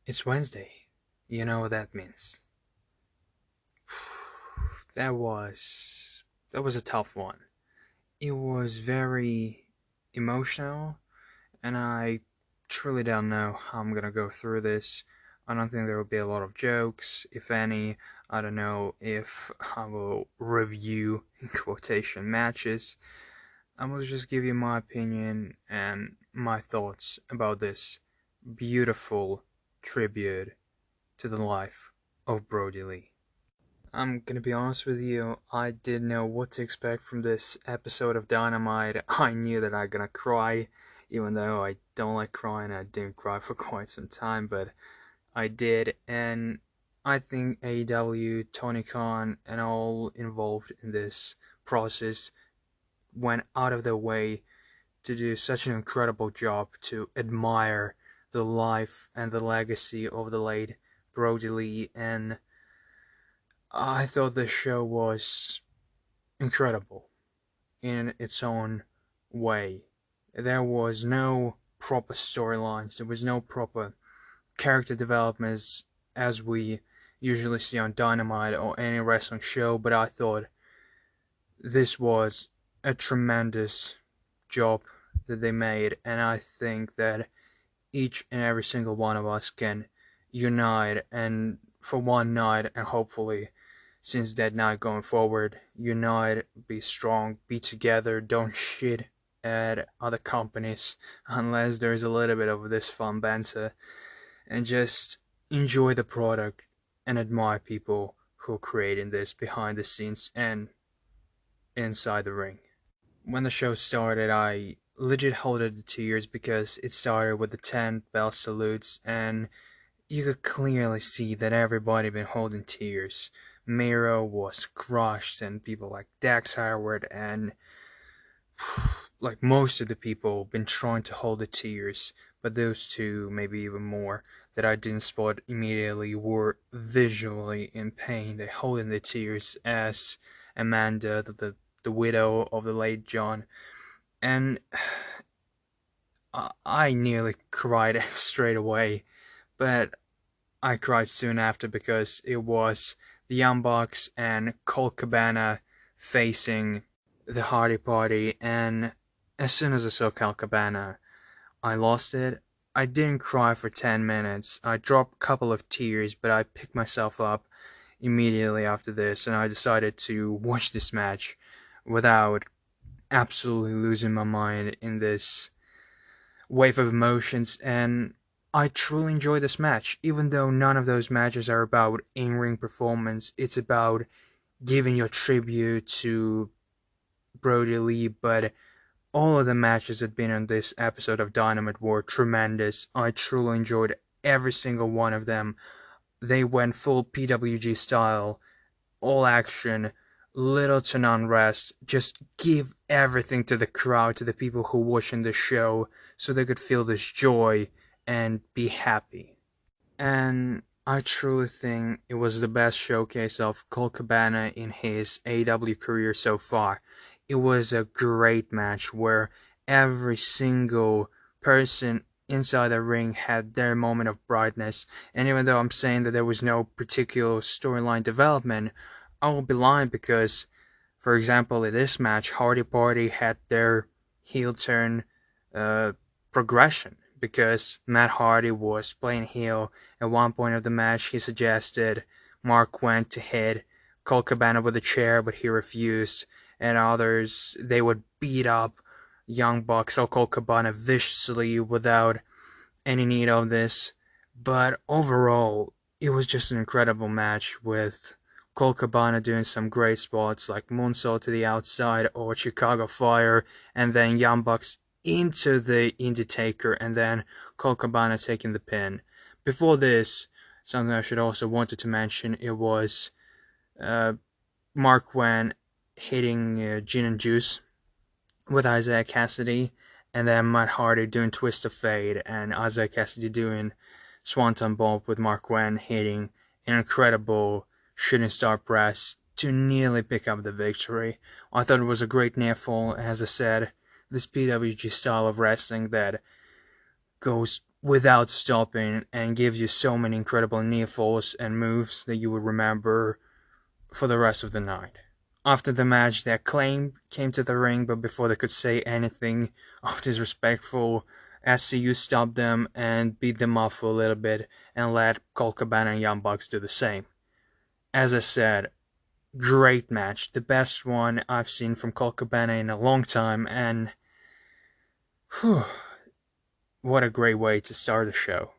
It's Wednesday. You know what that means. That was that was a tough one. It was very emotional, and I truly don't know how I'm gonna go through this. I don't think there will be a lot of jokes, if any. I don't know if I will review in quotation matches. I will just give you my opinion and my thoughts about this beautiful tribute to the life of Brodie Lee. I'm gonna be honest with you, I didn't know what to expect from this episode of Dynamite. I knew that I'm gonna cry, even though I don't like crying. I didn't cry for quite some time, but I did, and I think AEW, Tony Khan, and all involved in this process went out of their way to do such an incredible job to admire the life and the legacy of the late Brodie Lee, and I thought the show was incredible in its own way. There was no proper storylines, there was no proper character developments as we usually see on Dynamite or any wrestling show, but I thought this was a tremendous job that they made, and I think that each and every single one of us can unite and for one night, and hopefully since that night going forward, unite, be strong, be together, don't shit at other companies unless there's a little bit of this fun banter, and just enjoy the product and admire people who are creating this behind the scenes and inside the ring. When the show started, I legit holded the tears because it started with the 10 bell salutes, and you could clearly see that everybody been holding tears. Miro was crushed, and people like Dax Howard and like most of the people been trying to hold the tears, but those two, maybe even more, that I didn't spot immediately were visually in pain. They holding the tears as Amanda, the widow of the late John, and I nearly cried straight away, but I cried soon after because it was the Young Bucks and Colt Cabana facing the Hardy Party, and as soon as I saw Colt Cabana, I lost it. I didn't cry for 10 minutes. I dropped a couple of tears, but I picked myself up immediately after this, and I decided to watch this match without absolutely losing my mind in this wave of emotions, and I truly enjoy this match. Even though none of those matches are about in-ring performance, it's about giving your tribute to Brodie Lee, but all of the matches that have been on this episode of Dynamite were tremendous. I truly enjoyed every single one of them. They went full PWG style, all action, little to none rest. Just give everything to the crowd, to the people who watching the show, so they could feel this joy and be happy. And I truly think it was the best showcase of Colt Cabana in his AEW career so far. It was a great match where every single person inside the ring had their moment of brightness, and even though I'm saying that there was no particular storyline development, I will be lying because, for example, in this match, Hardy Party had their heel turn uh, progression because Matt Hardy was playing heel. At one point of the match, he suggested Mark went to hit Colt Cabana with a chair, but he refused. And others, they would beat up Young Bucks or Colt Cabana viciously without any need of this. But overall, it was just an incredible match with Colt Cabana doing some great spots like moonsault to the outside or Chicago Fire, and then Young Bucks into the Undertaker, and then Colt Cabana taking the pin. Before this, something I should also wanted to mention, it was uh, Mark Wen hitting Gin and Juice with Isaiah Cassidy, and then Matt Hardy doing Twist of Fate, and Isaiah Cassidy doing Swanton Bomb with Mark Wen hitting an incredible shooting star press to nearly pick up the victory. I thought it was a great near fall, as I said, this PWG style of wrestling that goes without stopping and gives you so many incredible near falls and moves that you will remember for the rest of the night. After the match, the Acclaim came to the ring, but before they could say anything of disrespectful, SCU stopped them and beat them up for a little bit and let Colt Cabana and Young Bucks do the same. As I said, great match. The best one I've seen from Colt Cabana in a long time, and whew, what a great way to start the show.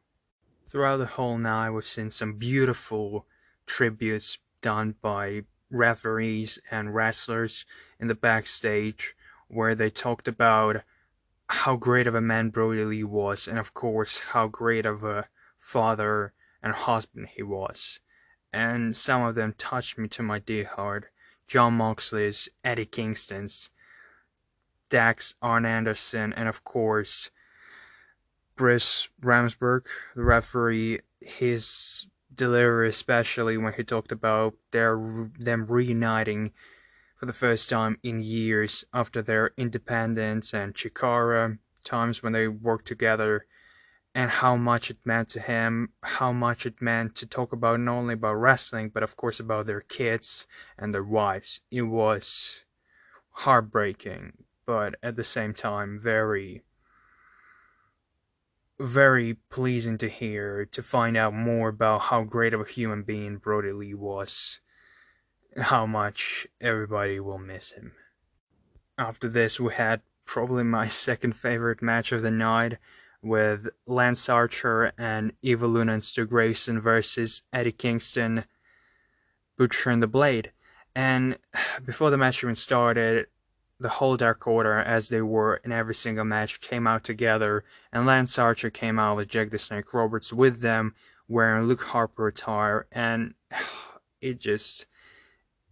Throughout the whole night, we've seen some beautiful tributes done by referees and wrestlers in the backstage, where they talked about how great of a man Brodie Lee was, and of course how great of a father and husband he was. And some of them touched me to my dear heart. Jon Moxley's, Eddie Kingston's, Dax Arn Anderson, and of course Britt Ramsberg, the referee, his delivery, especially when he talked about them reuniting for the first time in years after their independence and Chikara times when they worked together, and how much it meant to him, how much it meant to talk about not only about wrestling, but of course about their kids and their wives. It was heartbreaking, but at the same time very, very pleasing to hear, to find out more about how great of a human being Brodie Lee was, how much everybody will miss him. After this, we had probably my second favorite match of the night, with Lance Archer and Evil Luna and Stu Grayson versus Eddie Kingston, Butcher and the Blade. And before the match even started, the whole Dark Order, as they were in every single match, came out together, and Lance Archer came out with Jake the Snake Roberts with them, wearing Luke Harper attire, and it just,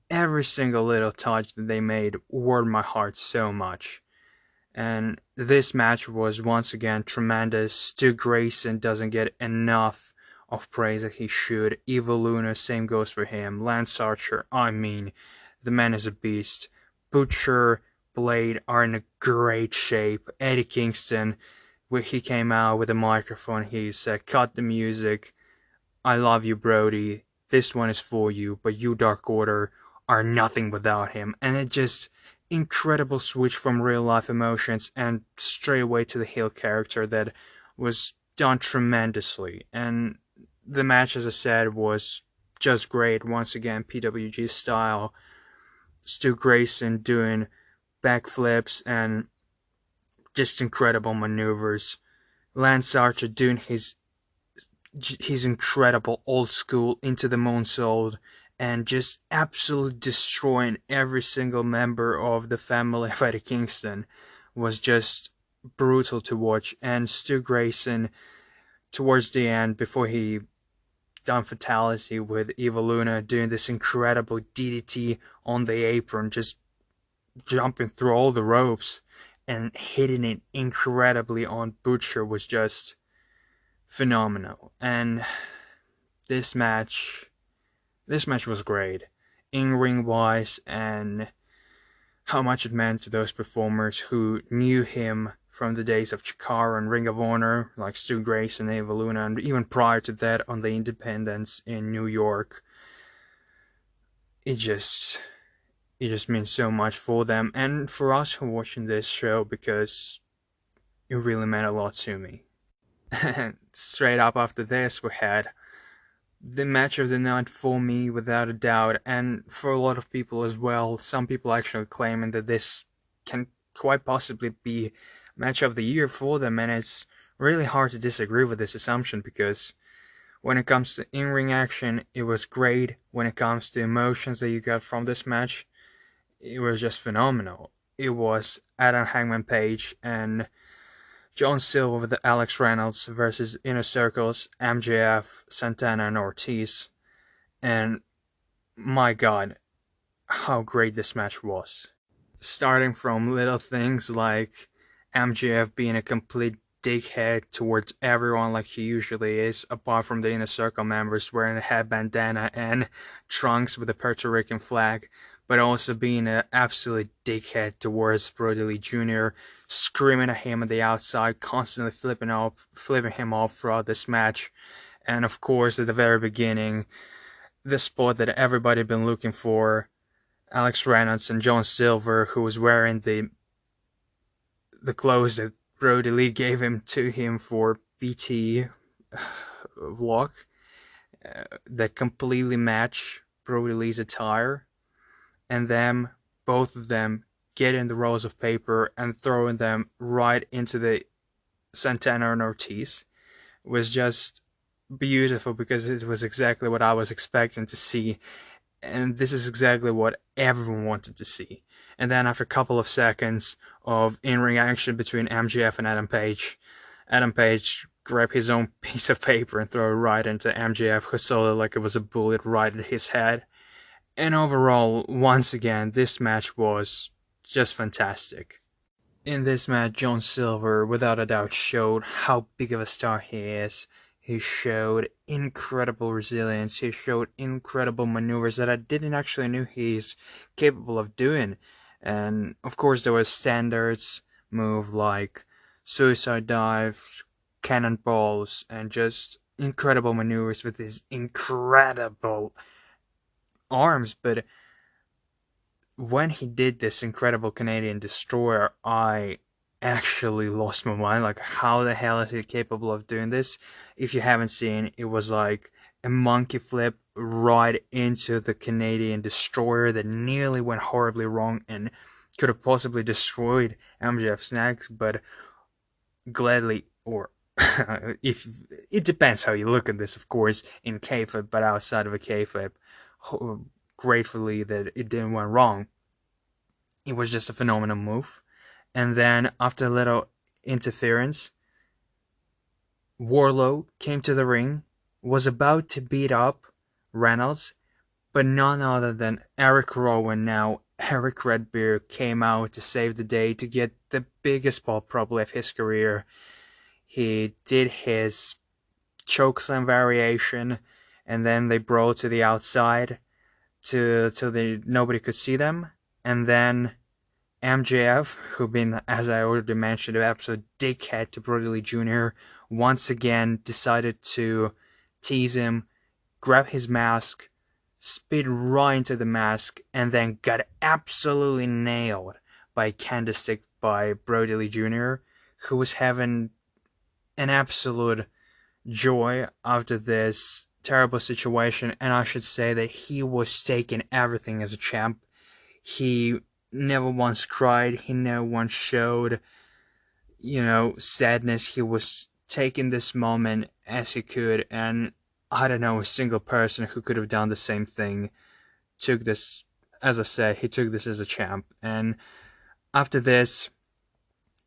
every single little touch that they made warmed my heart so much. And this match was once again tremendous. Stu Grayson doesn't get enough of praise that he should. Evil Luna, same goes for him. Lance Archer, I mean, the man is a beast. Butcher, Blade are in a great shape. Eddie Kingston, when he came out with a microphone, he said, "Cut the music. I love you, Brodie. This one is for you, but you, Dark Order, are nothing without him." And it just, incredible switch from real life emotions and straight away to the heel character that was done tremendously. And the match, as I said, was just great. Once again, PWG style. Stu Grayson doing backflips and just incredible maneuvers. Lance Archer doing his incredible old school into the moonsault, and just absolutely destroying every single member of the family of Eddie Kingston was just brutal to watch. And Stu Grayson, towards the end, before he done fatality with Evil Luna, doing this incredible DDT on the apron, just jumping through all the ropes and hitting it incredibly on Butcher, was just phenomenal. And this match was great, in-ring wise, and how much it meant to those performers who knew him from the days of Chikara and Ring of Honor, like Stu Grayson and Evil Luna, and even prior to that on the Independence in New York. It just means so much for them and for us who are watching this show, because it really meant a lot to me. And straight up after this, we had the match of the night for me, without a doubt, and for a lot of people as well. Some people actually claiming that this can quite possibly be match of the year for them, and it's really hard to disagree with this assumption, because when it comes to in-ring action, it was great. When it comes to emotions that you got from this match, it was just phenomenal. It was Adam Hangman Page and John Silver with Alex Reynolds versus Inner Circle's MJF, Santana, and Ortiz. And my god, how great this match was. Starting from little things like MJF being a complete dickhead towards everyone like he usually is, apart from the Inner Circle members wearing a head bandana and trunks with a Puerto Rican flag. but also being an absolute dickhead towards Brodie Lee Jr., screaming at him on the outside, constantly flipping him off throughout this match. And of course, at the very beginning, the spot that everybody had been looking for, Alex Reynolds and John Silver, who was wearing the clothes that Brodie Lee gave him for BT vlog, that completely match Brodie Lee's attire, and them, both of them, getting the rolls of paper and throwing them right into the Santana and Ortiz was just beautiful, because it was exactly what I was expecting to see, and this is exactly what everyone wanted to see. And then after a couple of seconds of in-ring action between MJF and Adam Page grabbed his own piece of paper and threw it right into MJF, who saw it like it was a bullet right at his head. And overall, once again, this match was just fantastic. In this match, John Silver, without a doubt, showed how big of a star he is. He showed incredible resilience. He showed incredible maneuvers that I didn't actually know he's capable of doing. And of course, there was standards move like suicide dive, cannonballs, and just incredible maneuvers with his incredible arms. But when he did this incredible Canadian destroyer, I actually lost my mind. Like, how the hell is he capable of doing this? If you haven't seen, it was like a monkey flip right into the Canadian destroyer that nearly went horribly wrong and could have possibly destroyed MJF's neck, but gladly, or if it depends how you look at this, of course, in kayfabe, but outside of a kayfabe, gratefully that it didn't went wrong. It was just a phenomenal move. And then after a little interference, Wardlow came to the ring, was about to beat up Reynolds, but none other than Eric Rowan, now Eric Redbeard, came out to save the day, to get the biggest pop probably of his career. He did his chokeslam variation, and then they brawled to the outside till nobody could see them. And then MJF, who been, as I already mentioned, an absolute dickhead to Brodie Lee Jr., once again decided to tease him, grab his mask, spit right into the mask, and then got absolutely nailed by a candlestick by Brodie Lee Jr., who was having an absolute joy after this terrible situation. And I should say that he was taking everything as a champ. He never once cried. He never once showed, sadness. He was taking this moment as he could, and I don't know a single person who could have done the same thing took this, as I said, he took this as a champ. And after this,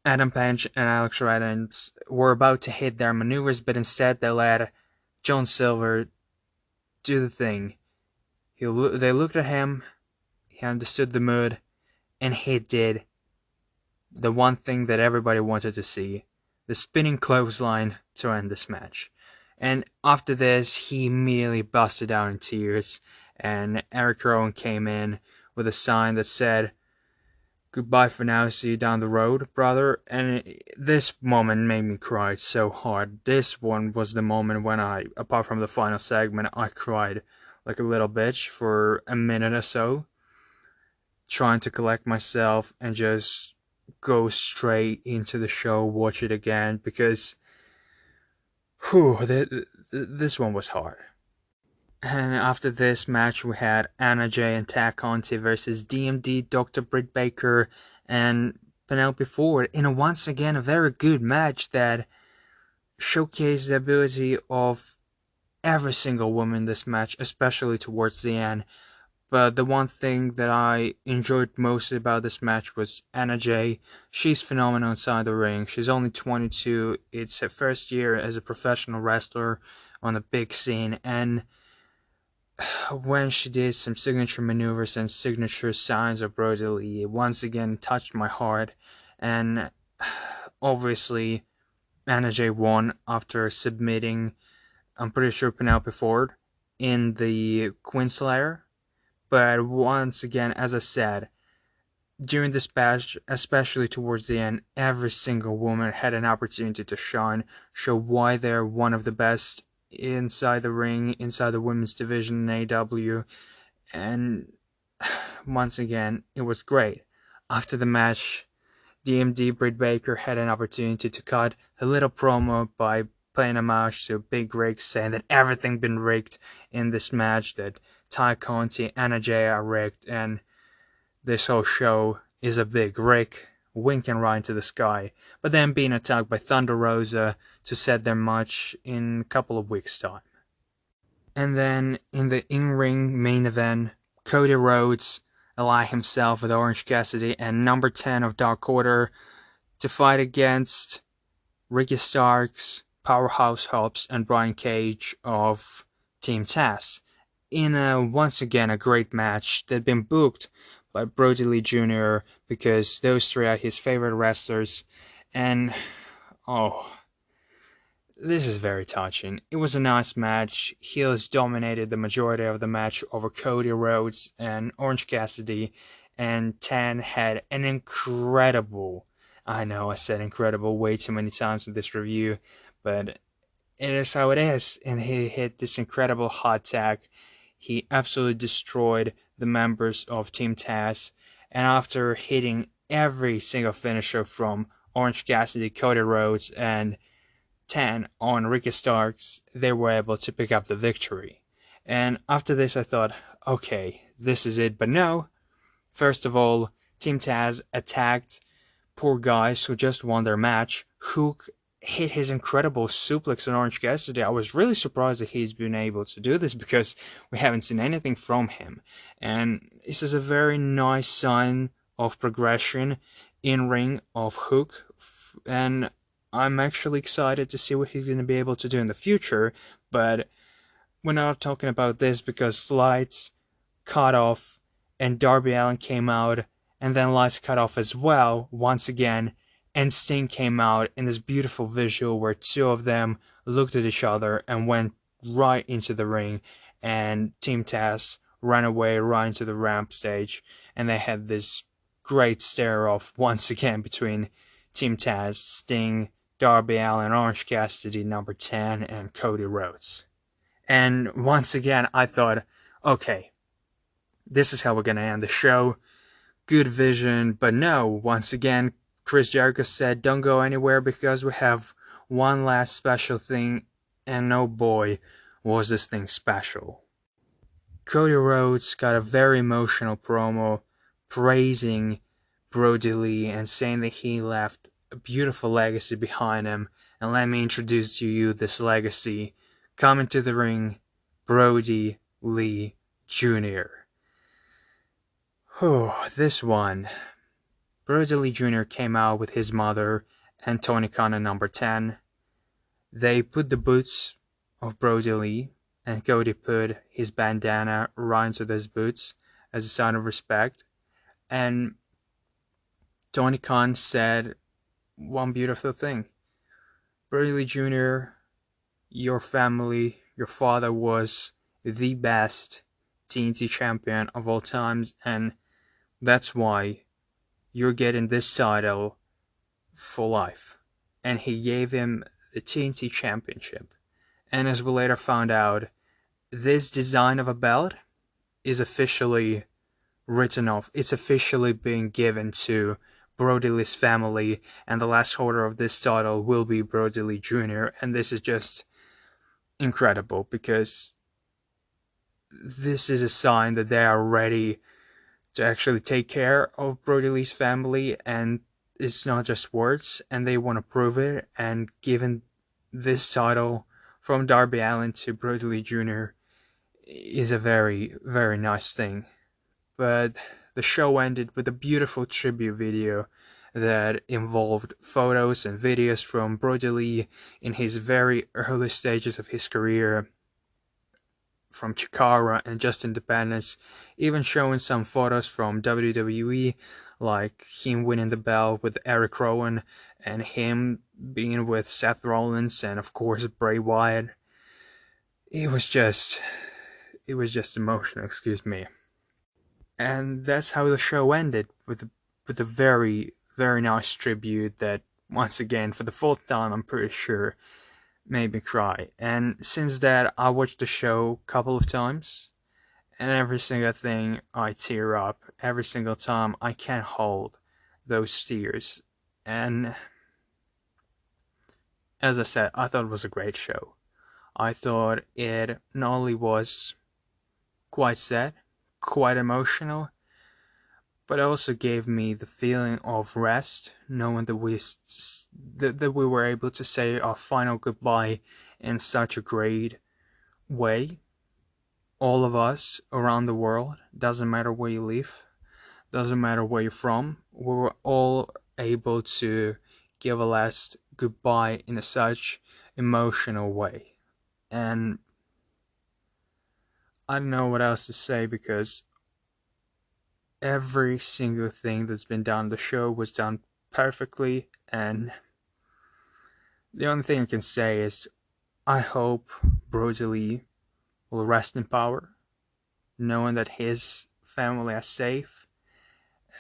Adam Page and Alex Reynolds were about to hit their maneuvers, but instead they let John Silver do the thing. They looked at him, he understood the mood, and he did the one thing that everybody wanted to see, the spinning clothesline to end this match. And after this, he immediately busted out in tears, and Eric Rowan came in with a sign that said, "Goodbye for now, see you down the road, brother." And this moment made me cry so hard. This one was the moment when I, apart from the final segment, I cried like a little bitch for a minute or so, trying to collect myself and just go straight into the show, watch it again, because this one was hard. And after this match, we had Anna Jay and Tatante versus DMD, Dr. Britt Baker, and Penelope Ford in once again a very good match that showcased the ability of every single woman in this match, especially towards the end. But the one thing that I enjoyed most about this match was Anna Jay. She's phenomenal inside the ring. She's only 22. It's her first year as a professional wrestler on the big scene. And when she did some signature maneuvers and signature signs of Brodie Lee, it once again touched my heart. And obviously, Anna Jay won after submitting, I'm pretty sure, Penelope Ford in the Queen Slayer. But once again, as I said, during this match, especially towards the end, every single woman had an opportunity to shine, show why they're one of the best inside the ring, inside the women's division in AEW, and once again, it was great. After the match, DMD Britt Baker had an opportunity to cut a little promo by playing homage to Big Rig, saying that everything been rigged in this match, that Ty Conti and Ajay are rigged, and this whole show is a big rig, winking right into the sky, but then being attacked by Thunder Rosa to set their match in a couple of weeks' time. And then in the in-ring main event, Cody Rhodes allied himself with Orange Cassidy and number 10 of Dark Order to fight against Ricky Starks, Powerhouse Hobbs, and Brian Cage of Team Taz in once again a great match that had been booked by Brodie Lee Jr. because those three are his favorite wrestlers, and this is very touching. It was a nice match. Heels dominated the majority of the match over Cody Rhodes and Orange Cassidy, and Tan had an incredible, I know I said incredible way too many times in this review, but it is how it is, and he hit this incredible hot tag. He absolutely destroyed the members of Team Taz, and after hitting every single finisher from Orange Cassidy, Cody Rhodes, and 10 on Ricky Starks, they were able to pick up the victory. And after this I thought, okay, this is it, but no. First of all, Team Taz attacked poor guys who just won their match. Hook hit his incredible suplex on Orange Cassidy. I was really surprised that he's been able to do this because we haven't seen anything from him. And this is a very nice sign of progression in ring of Hook, and I'm actually excited to see what he's going to be able to do in the future, but we're not talking about this because lights cut off and Darby Allin came out, and then lights cut off as well once again, and Sting came out in this beautiful visual where two of them looked at each other and went right into the ring, and Team Taz ran away right into the ramp stage, and they had this great stare off once again between Team Taz, Sting, Darby Allin, Orange Cassidy, number 10, and Cody Rhodes. And once again, I thought, okay, this is how we're going to end the show. Good vision, but no, once again, Chris Jericho said, don't go anywhere because we have one last special thing, and oh boy, was this thing special. Cody Rhodes got a very emotional promo praising Brodie Lee and saying that he left a beautiful legacy behind him, and let me introduce to you this legacy. Coming to the ring, Brodie Lee Jr. This one. Brodie Lee Jr. came out with his mother and Tony Khan at number 10. They put the boots of Brodie Lee, and Cody put his bandana right into those boots as a sign of respect. And Tony Khan said one beautiful thing. Brodie Lee Jr., your family, your father was the best TNT champion of all times, and that's why you're getting this title for life. And he gave him the TNT championship. And as we later found out, this design of a belt is officially written off. It's officially being given to Brodie Lee's family, and the last holder of this title will be Brodie Lee Jr. And this is just incredible because this is a sign that they are ready to actually take care of Brodie Lee's family, and it's not just words, and they want to prove it. And given this title from Darby Allin to Brodie Lee Jr. is a very, very nice thing. But the show ended with a beautiful tribute video that involved photos and videos from Brodie Lee in his very early stages of his career, from Chikara and Just Independence, even showing some photos from WWE, like him winning the belt with Eric Rowan, and him being with Seth Rollins, and of course Bray Wyatt. It was just emotional, excuse me. And that's how the show ended, with a very, very nice tribute that, once again, for the fourth time, I'm pretty sure, made me cry. And since that, I watched the show a couple of times, and every single thing I tear up. Every single time I can't hold those tears. And as I said, I thought it was a great show. I thought it not only was quite sad, quite emotional, but it also gave me the feeling of rest, knowing that we were able to say our final goodbye in such a great way. All of us around the world, doesn't matter where you live, doesn't matter where you're from, we were all able to give a last goodbye in such emotional way. And I don't know what else to say, because every single thing that's been done on the show was done perfectly, and the only thing I can say is I hope Brodie Lee will rest in power, knowing that his family are safe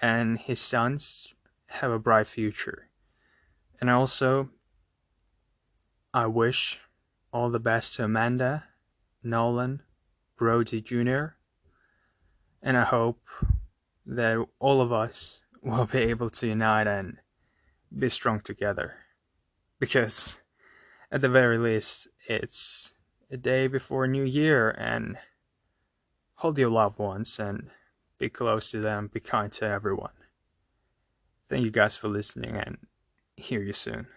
and his sons have a bright future. And also, I wish all the best to Amanda, Nolan, Brodie Jr., and I hope that all of us will be able to unite and be strong together. Because at the very least, it's a day before New Year, and hold your loved ones and be close to them, be kind to everyone. Thank you guys for listening, and hear you soon.